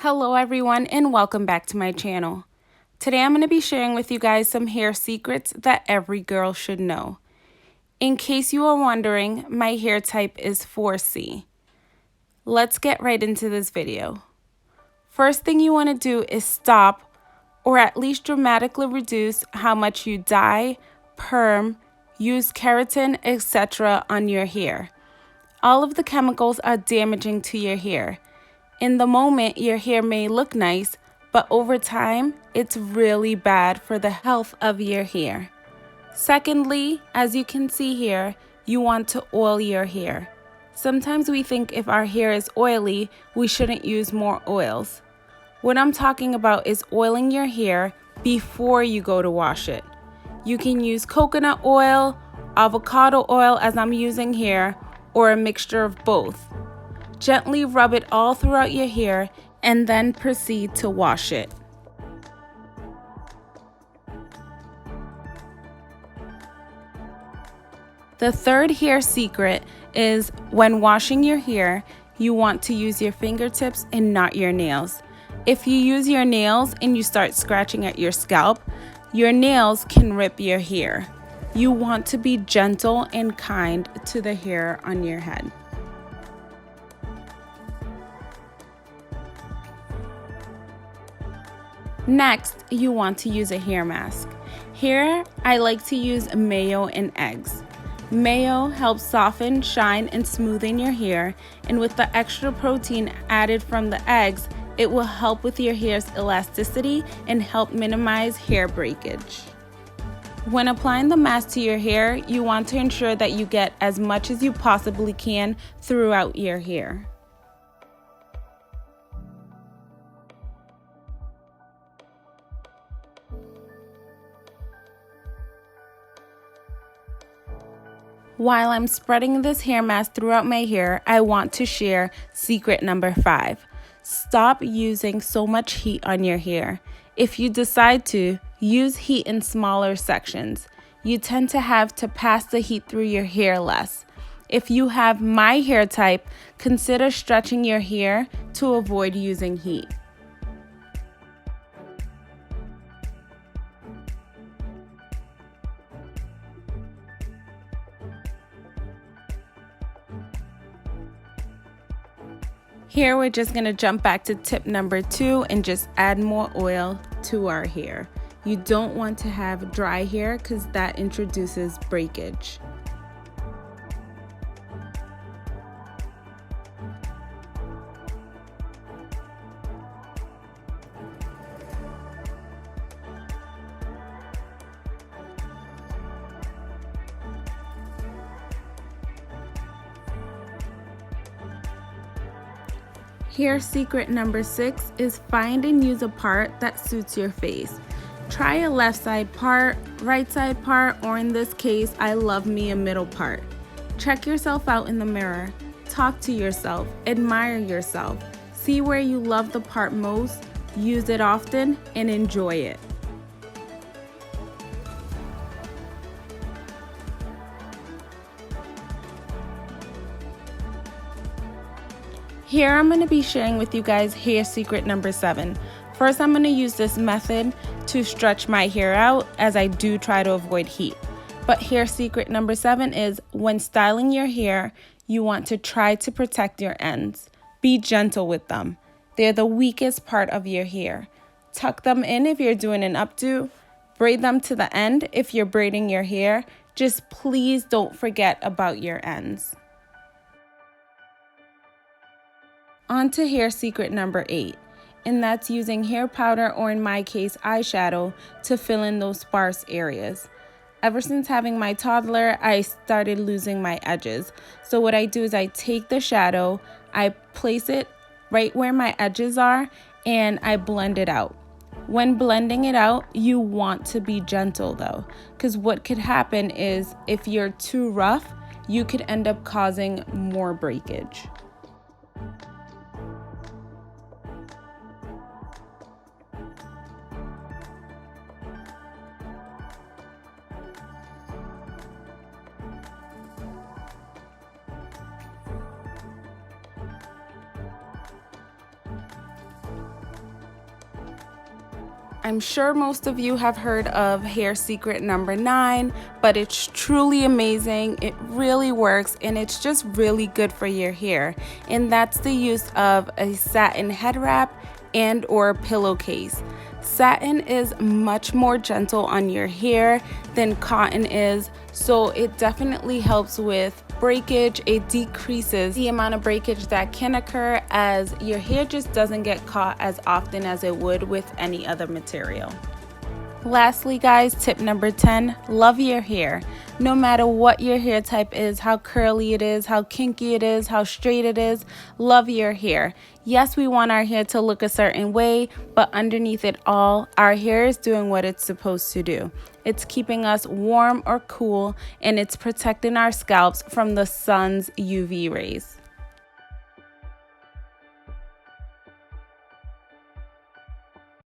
Hello everyone and welcome back to my channel. Today I'm going to be sharing with you guys some hair secrets that every girl should know. In case you are wondering, my hair type is 4C. Let's get right into this video. First thing you want to do is stop or at least dramatically reduce how much you dye, perm, use keratin, etc. on your hair. All of the chemicals are damaging to your hair. In the moment, your hair may look nice, but over time, it's really bad for the health of your hair. Secondly, as you can see here, you want to oil your hair. Sometimes we think if our hair is oily, we shouldn't use more oils. What I'm talking about is oiling your hair before you go to wash it. You can use coconut oil, avocado oil as I'm using here, or a mixture of both. Gently rub it all throughout your hair and then proceed to wash it. The third hair secret is when washing your hair, you want to use your fingertips and not your nails. If you use your nails and you start scratching at your scalp, your nails can rip your hair. You want to be gentle and kind to the hair on your head. Next, you want to use a hair mask. Here, I like to use mayo and eggs. Mayo helps soften, shine, and smoothen your hair, and with the extra protein added from the eggs, it will help with your hair's elasticity and help minimize hair breakage. When applying the mask to your hair, you want to ensure that you get as much as you possibly can throughout your hair. While I'm spreading this hair mask throughout my hair, I want to share secret number 5. Stop using so much heat on your hair. If you decide to, use heat in smaller sections. You tend to have to pass the heat through your hair less. If you have my hair type, consider stretching your hair to avoid using heat. Here we're just going to jump back to tip number 2 and just add more oil to our hair. You don't want to have dry hair because that introduces breakage. Hair secret number 6 is find and use a part that suits your face. Try a left side part, right side part, or in this case, I love me a middle part. Check yourself out in the mirror. Talk to yourself, admire yourself. See where you love the part most, use it often, and enjoy it. Here I'm going to be sharing with you guys hair secret number 7. First, I'm going to use this method to stretch my hair out as I do try to avoid heat. But hair secret number 7 is when styling your hair, you want to try to protect your ends. Be gentle with them. They're the weakest part of your hair. Tuck them in if you're doing an updo. Braid them to the end if you're braiding your hair. Just please don't forget about your ends. On to hair secret number 8, and that's using hair powder or in my case eyeshadow to fill in those sparse areas. Ever since having my toddler, I started losing my edges. So what I do is I take the shadow, I place it right where my edges are, and I blend it out. When blending it out, you want to be gentle though, because what could happen is if you're too rough, you could end up causing more breakage. I'm sure most of you have heard of hair secret number 9, but it's truly amazing. It really works and it's just really good for your hair. And that's the use of a satin head wrap and or pillowcase. Satin is much more gentle on your hair than cotton is, so it definitely helps with breakage. It decreases the amount of breakage that can occur as your hair just doesn't get caught as often as it would with any other material. Lastly, guys, tip number 10, love your hair. No matter what your hair type is, how curly it is, how kinky it is, how straight it is, love your hair. Yes, we want our hair to look a certain way, but underneath it all, our hair is doing what it's supposed to do. It's keeping us warm or cool, and it's protecting our scalps from the sun's UV rays.